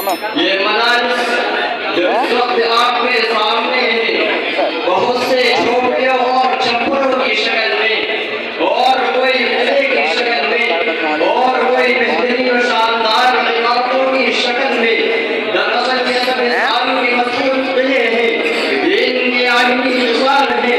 ये मदारिस जो इस वक्त आपके सामने है, बहुत से झोपड़ियों और छप्परों की शक्ल में, और कोई किले की शक्ल में, और कोई बेहतरीन और शानदार इमारतों की शक्ल में। दरअसल ये सब इंसानों की मजबूत किले हैं, ये इनकी आलमी मिसाल है,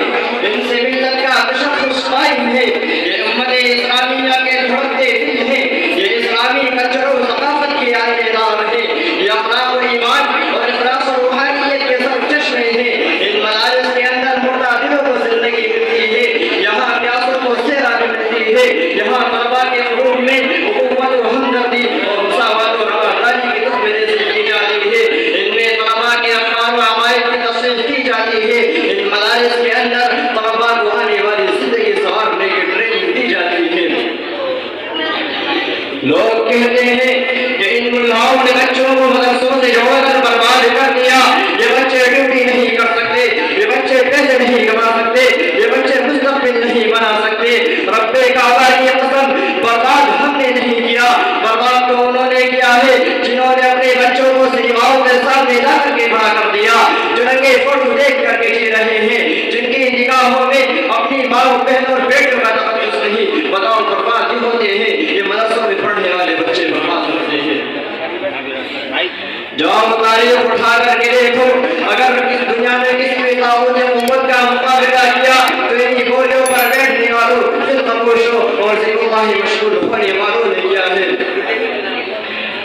इनसे मिलत का तशख्खुस कायम है। ये उम्मत इस्लामिया के धड़कते दिल हैं, ये इस्लामी कल्चर और सकाफत के आईनेदार हैं, ये अखलाक और ईमान और इखलास और रूहानियत के सरचश्मे हैं। इन मदारिस के अंदर मुर्दा दिलों को जिंदगी मिलती है, यहाँ प्यासों को सेरा मिलती है, यहाँ तलबा के रूप में हुकूमत और हमदर्दी और मुसावत और रवादारी की तस्वीरें सीखी जाती है। इनमें तलबा के अफकार और अमायद की तस्वीर की जाती है। इन मदारिस के अंदर तलबा को आने वाली जिंदगी संवारने की ट्रेनिंग दी जाती है। लोग कहते हैं कि इन मुल्लाओं ने बच्चों को मदरसों से जोड़कर बर्बाद कर दिया। ये बच्चे ड्यूटी नहीं कर सकते, ये बच्चे पैसे नहीं कमा सकते, ये बच्चे मुस्तकबिल नहीं बना सकते। रब्बे काबा की कसम, बर्बाद हमने नहीं किया, बर्बाद तो उन्होंने किया है जिन्होंने अपने बच्चों को सिनेमाओं के सामने ला करके बड़ा कर दिया, जो नंगे फोटो देख करके जी रहे हैं, जिनकी निगाहों में अपनी माँ बहन और बेटों का तकद्दुस नहीं। बताओ बर्बाद ही होते हैं ये मदरसों में पढ़ने वाले बच्चे, बर्बाद होते हैं। जाओ तारीख उठा करके देखो, अगर इस दुनिया में किसी भी ताऊत ने उम्मत का मुकाबला किया तो इन्हीं बोलियों पर बैठने वालों, खामोशों और जिक्रुल्लाह मशगूल होने वालों ने किया है।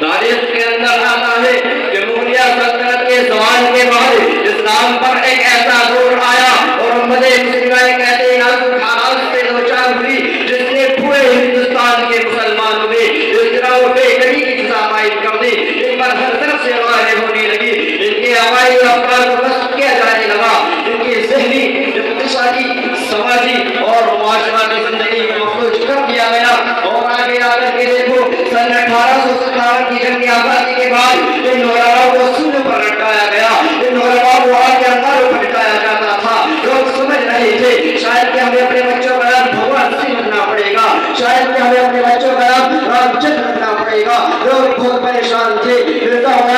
तारीख के अंदर आता है कि मुगलिया सल्तनत के ज़वाल के बाद इस्लाम पर एक ऐसा दौर आया और उम्मत मुस्लिमा एक ऐसे नाजुक हालात से दोचार हुई जिसने पूरे हिंदुस्तान के मुसलमानों में इज़्तिराब और बेघरी की सज़ा आयद कर दी। इन पर हर तरफ से आवाज़ें होने लगी, इनके हवाई और अफकार को नष्ट किया जाने लगा, इनकी ज़हनी, इक़्तिसादी, समाजी और मुआशराती ज़िंदगी को मफलूज कर दिया गया। और आगे आकर के देखो, सन 1857 की जंग आज़ादी के बाद इन उलमाओं को सूली पर लटकाया गया, इन उलमाओं को आगे अंगारों पर लटकाया जाता था। लोग समझ रहे थे शायद कि हमें अपने बच्चों का नाम भगवान सिंह रखना पड़ेगा, शायद कि हमें अपने बच्चों का नाम रामचंद्र रखना पड़ेगा। लोग बहुत परेशान थे, मिलता हुआ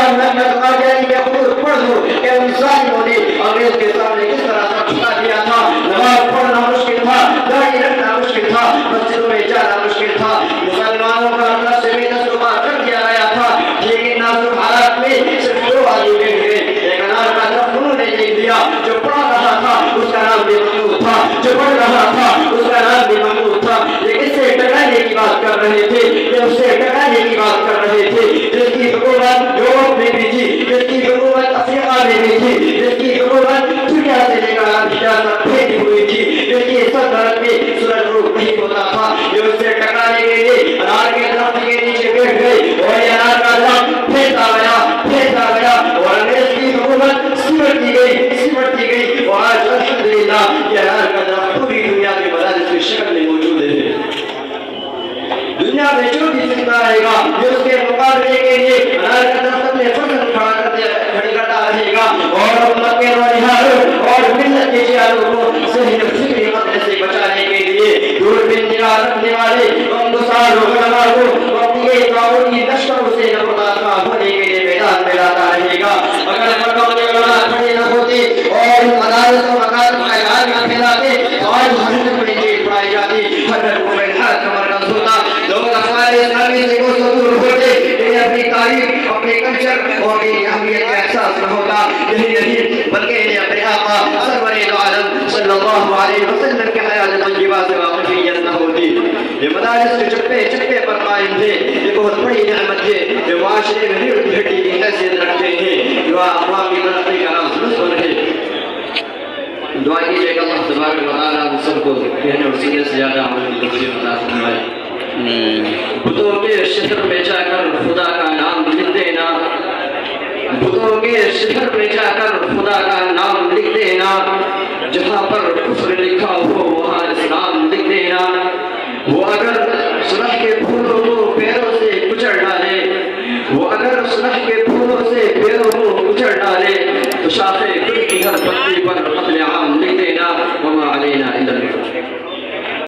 पढ़ दो कि उन जालिमों ने अंग्रेज के सामने किस तरह से झुका दिया था। नमाज पढ़ना मुश्किल था, दाढ़ी रखना मुश्किल था, मस्जिदों में जाना मुश्किल था, मुसलमानों का अंदर से बेदस्तूर कर दिया गया था। लेकिन नाजुक हालात में सिर्फ दो आदमी बैठ गए, एक अनार का दरख्त उन्होंने देख लिया, जो पढ़ रहा था उसका नाम भी महमूद था, जो पढ़ रहा था उसका नाम भी महमूद था। ये किससे टकराने की बात कर रहे थे, ये उससे टकराने की बात कर रहे थे जिसकी हुकूमत यूरोप में भी थी, जिसकी हुकूमत अफ्रीका में भी थी, जिसकी हुकूमत दुनिया से लेकर एशिया तक फैली हुई थी, जिसकी सल्तनत में सूरज रूप नहीं होता था। ये उससे टकराने के लिए अनार के दरख्त के नीचे बैठ गए और ये अनार का दरख्त फैलता गया, फैलता गया और अंग्रेज की हुकूमत सिमटती गई और आज अल्हम्दुलिल्लाह ये अनार का दरख्त पूरी दुनिया के मदारिस की शक्ल में मौजूद है। दुनिया में जो भी जिंदा रहेगा ये उसके मुकाबले के लिए अनार का दरख्त अपने फर्ज खड़ी करता रहेगा और उम्मत के नौजवानों और मिल्लत के जियालों को सही फिक्री खतरे से बचाने के लिए दूरबीन निगाह रखने वाले हिंदुस्तान उलमा को अपनी ताऊती लश्करों से नफरत होने के लिए मैदान में लाता रहेगा। अगर मकामी उलमा खड़े न होते और मदारिस और मकान में फैलाते तो आज भारत में जेल पढ़ाई जाती, हर घर को बैठा कमर होता, लोग अफवाह इस्लामी से को दूर होते, इन्हें अपनी तारीख, अपने कल्चर और इनकी अहमियत का एहसास न होता। यही नहीं बल्कि इन्हें अपने आका सरवरे दो आलम सल्लल्लाहु अलैहि वसल्लम के हयात तय्यबा से वाक़िफियत न होती। ये मदारिस के चप्पे चप्पे पर कायम थे, ये बहुत बड़ी नेमत है, ये माशरे में रीढ़ की हड्डी की हैसियत रखते हैं, जो अक़वामी तरक्की का राज़ है। दुआ कीजिए कि अल्लाह तबारक व तआला हम सबको कहने और सुनने से ज़्यादा अमल की तौफ़ीक़ अता फरमाए। बुतों के शहर में जाकर खुदा का नाम लिख देना, बुतों के शहर में जाकर खुदा का नाम लिख देना, जहाँ पर कुफ्र लिखा हो वहाँ इस्लाम लिख देना। वो अगर सुलह के फूलों को पैरों से कुचल डाले, वो अगर सुलह के फूलों से पैरों को कुचल डाले तो शाखे गुल की हर पत्ती पर